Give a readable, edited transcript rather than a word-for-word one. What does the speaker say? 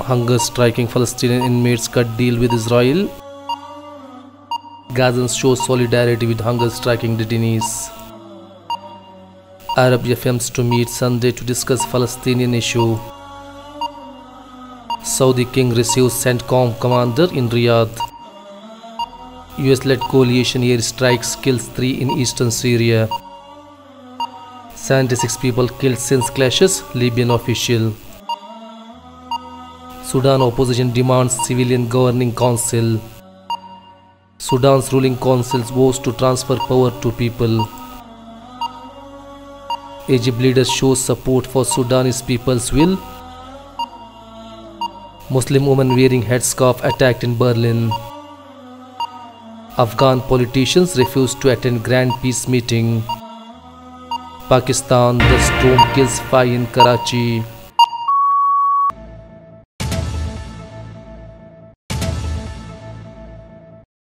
Hunger striking Palestinian inmates cut deal with Israel. Gazans show solidarity with hunger striking detainees. Arab FMs to meet Sunday to discuss Palestinian issue. Saudi king receives CENTCOM commander in Riyadh. US-led coalition air strikes kills 3 in eastern Syria. 76 people killed since clashes, Libyan official. Sudan opposition demands civilian governing council. Sudan's ruling council vows to transfer power to people. Egypt leaders show support for Sudanese people's will. Muslim woman wearing headscarf attacked in Berlin. Afghan politicians refuse to attend Grand Peace meeting. Pakistan, the storm kills 5 in Karachi.